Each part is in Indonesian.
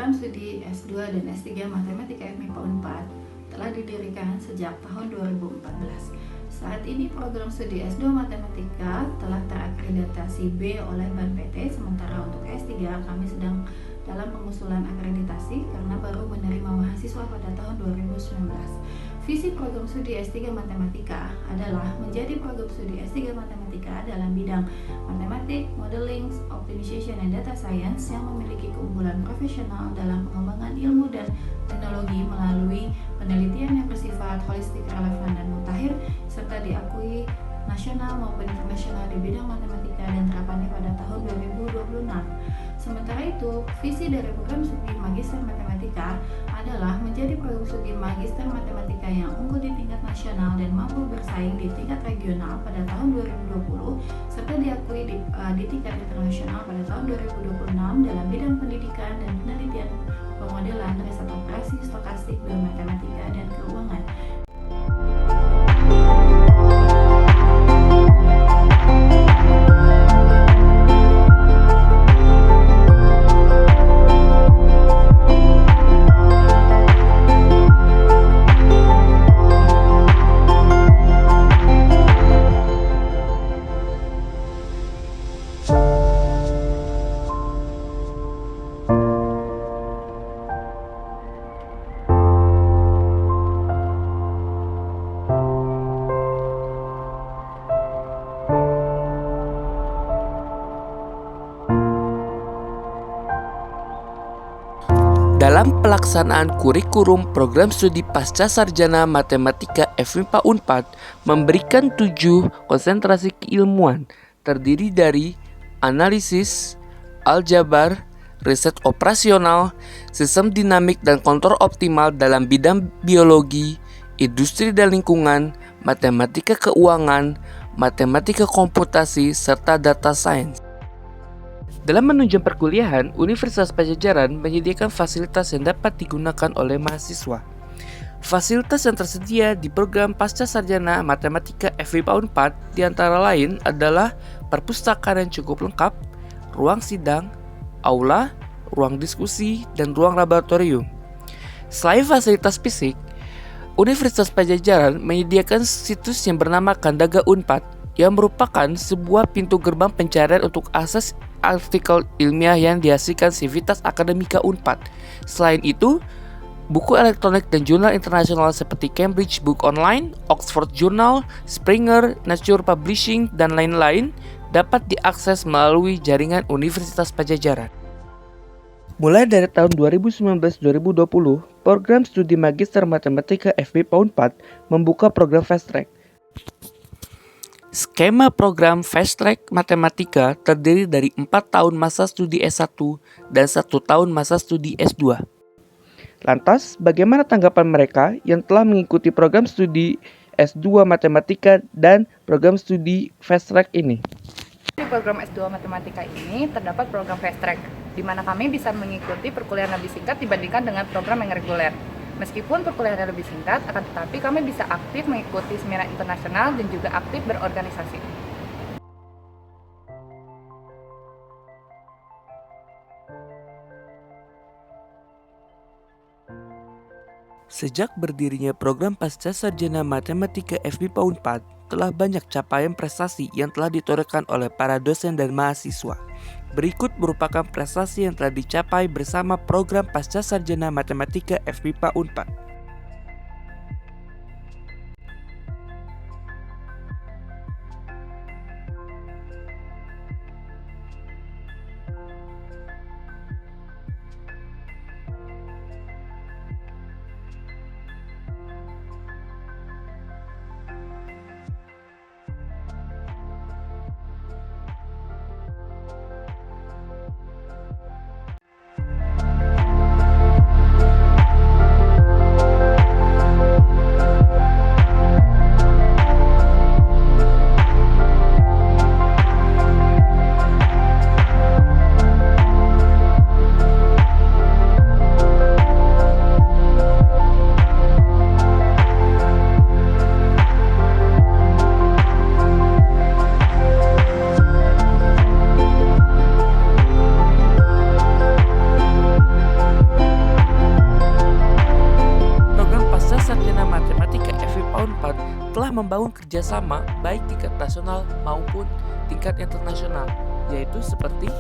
program studi S2 dan S3 Matematika FMIPA Unpad telah didirikan sejak tahun 2014. Saat ini program studi S2 Matematika telah terakreditasi B oleh BAN PT, sementara untuk S3 kami sedang dalam pengusulan akreditasi karena baru menerima mahasiswa pada tahun 2019. Visi program studi S3 Matematika adalah menjadi program studi S3 Matematika dalam bidang matematik, modeling, optimization, dan data science yang memiliki keunggulan profesional dalam pengembangan ilmu dan teknologi melalui penelitian yang bersifat holistik, relevan, dan mutakhir, serta diakui nasional maupun internasional di bidang matematika dan terapannya pada tahun 2026. Sementara itu, visi dari program studi Magister Matematika adalah menjadi program studi Magister Matematika yang unggul di tingkat nasional dan mampu bersaing di tingkat regional pada tahun 2020, serta diakui di tingkat internasional pada tahun 2026 dalam bidang pendidikan dan penelitian, pemodelan, riset operasi, stokastik, biomatematika, dan keuangan. Dalam pelaksanaan kurikulum program studi pasca sarjana Matematika FMIPA Unpad memberikan 7 konsentrasi keilmuan terdiri dari analisis, aljabar, riset operasional, sistem dinamik dan kontrol optimal dalam bidang biologi, industri dan lingkungan, matematika keuangan, matematika komputasi, serta data science. Dalam menunjang perkuliahan, Universitas Padjadjaran menyediakan fasilitas yang dapat digunakan oleh mahasiswa. Fasilitas yang tersedia di program Pasca Sarjana Matematika FMIPA Unpad diantara lain adalah perpustakaan yang cukup lengkap, ruang sidang, aula, ruang diskusi, dan ruang laboratorium. Selain fasilitas fisik, Universitas Padjadjaran menyediakan situs yang bernama Kandaga Unpad yang merupakan sebuah pintu gerbang pencarian untuk akses artikel ilmiah yang dihasilkan Civitas Akademika Unpad. Selain itu, buku elektronik dan jurnal internasional seperti Cambridge Book Online, Oxford Journal, Springer, Nature Publishing, dan lain-lain dapat diakses melalui jaringan Universitas Padjadjaran. Mulai dari tahun 2019-2020, program studi Magister Matematika FMIPA Unpad membuka program Fast Track. Skema program Fast Track Matematika terdiri dari 4 tahun masa studi S1 dan 1 tahun masa studi S2. Lantas, bagaimana tanggapan mereka yang telah mengikuti program studi S2 Matematika dan program studi Fast Track ini? Di program S2 Matematika ini terdapat program Fast Track, di mana kami bisa mengikuti perkuliahan lebih singkat dibandingkan dengan program yang reguler. Meskipun perkuliahan lebih singkat, akan tetapi kami bisa aktif mengikuti seminar internasional dan juga aktif berorganisasi. Sejak berdirinya program Pasca Sarjana Matematika FMIPA Unpad, telah banyak capaian prestasi yang telah ditorehkan oleh para dosen dan mahasiswa. Berikut merupakan prestasi yang telah dicapai bersama program Pasca Sarjana Matematika FMIPA Unpad. telah membangun kerjasama baik tingkat nasional maupun tingkat internasional, yaitu seperti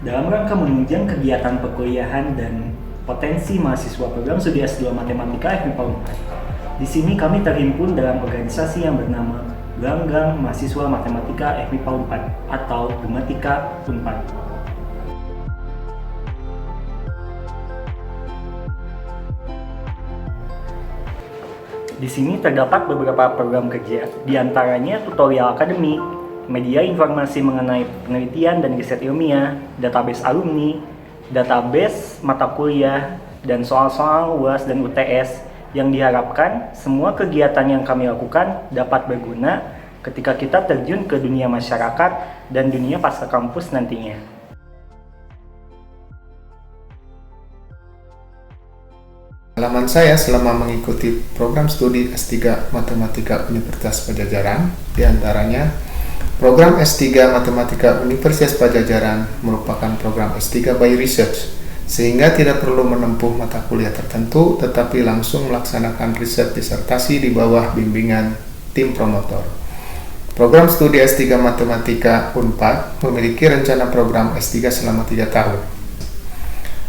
Dalam rangka menunjang kegiatan perkuliahan dan potensi mahasiswa program studi S2 Matematika FMIPA Unpad. Di sini kami terhimpun dalam organisasi yang bernama Gelanggang Mahasiswa Matematika FMIPA Unpad atau Gematika Unpad. Di sini terdapat beberapa program kerja, di antaranya tutorial akademik, media informasi mengenai penelitian dan riset ilmiah, database alumni, database mata kuliah, dan soal-soal UAS dan UTS yang diharapkan semua kegiatan yang kami lakukan dapat berguna ketika kita terjun ke dunia masyarakat dan dunia pasca kampus nantinya. Pengalaman saya selama mengikuti program studi S3 Matematika Universitas Padjadjaran, diantaranya program S3 Matematika Universitas Padjadjaran merupakan program S3 by Research, sehingga tidak perlu menempuh mata kuliah tertentu, tetapi langsung melaksanakan riset disertasi di bawah bimbingan tim promotor. Program studi S3 Matematika Unpad memiliki rencana program S3 selama 3 tahun.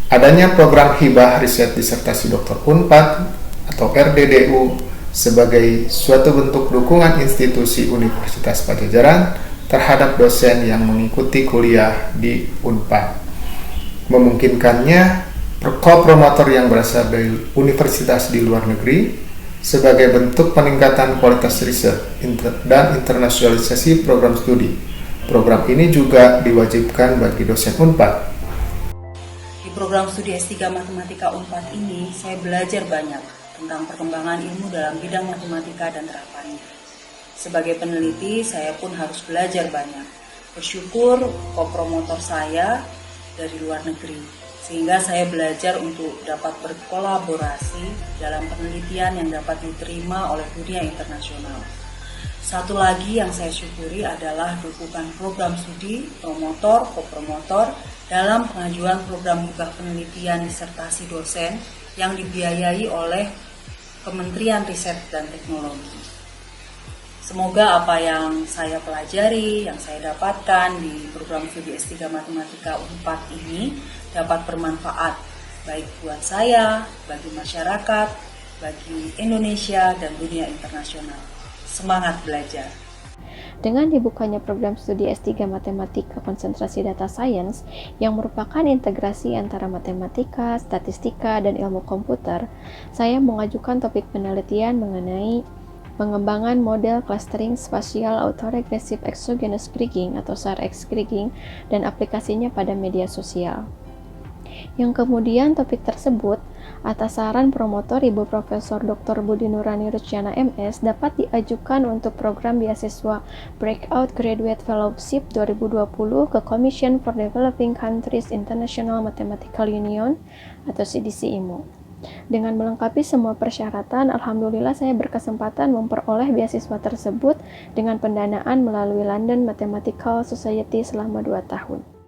Adanya program hibah riset disertasi Dr. Unpad atau RDDU sebagai suatu bentuk dukungan institusi Universitas Padjadjaran terhadap dosen yang mengikuti kuliah di Unpad. Memungkinkannya co-promotor yang berasal dari universitas di luar negeri sebagai bentuk peningkatan kualitas riset dan internasionalisasi program studi. Program ini juga diwajibkan bagi dosen Unpad. Di program studi S3 Matematika Unpad ini, saya belajar banyak tentang perkembangan ilmu dalam bidang matematika dan terapannya. Sebagai peneliti, saya pun harus belajar banyak. Bersyukur co-promotor saya dari luar negeri, sehingga saya belajar untuk dapat berkolaborasi dalam penelitian yang dapat diterima oleh dunia internasional. Satu lagi yang saya syukuri adalah dukungan program studi, promotor, co-promotor dalam pengajuan program hibah penelitian disertasi dosen yang dibiayai oleh Kementerian Riset dan Teknologi. Semoga apa yang saya pelajari, yang saya dapatkan di program studi S3 Matematika Unpad ini dapat bermanfaat baik buat saya, bagi masyarakat, bagi Indonesia, dan dunia internasional. Semangat belajar! Dengan dibukanya program studi S3 Matematika Konsentrasi Data Science yang merupakan integrasi antara matematika, statistika, dan ilmu komputer, saya mengajukan topik penelitian mengenai pengembangan model clustering spatial autoregressive exogenous kriging atau SAR-X kriging dan aplikasinya pada media sosial. Yang kemudian topik tersebut atas saran promotor Ibu Profesor Dr. Budi Nurani Rusyana MS dapat diajukan untuk program beasiswa Breakout Graduate Fellowship 2020 ke Commission for Developing Countries International Mathematical Union atau CDC IMU. Dengan melengkapi semua persyaratan, alhamdulillah saya berkesempatan memperoleh beasiswa tersebut dengan pendanaan melalui London Mathematical Society selama 2 tahun.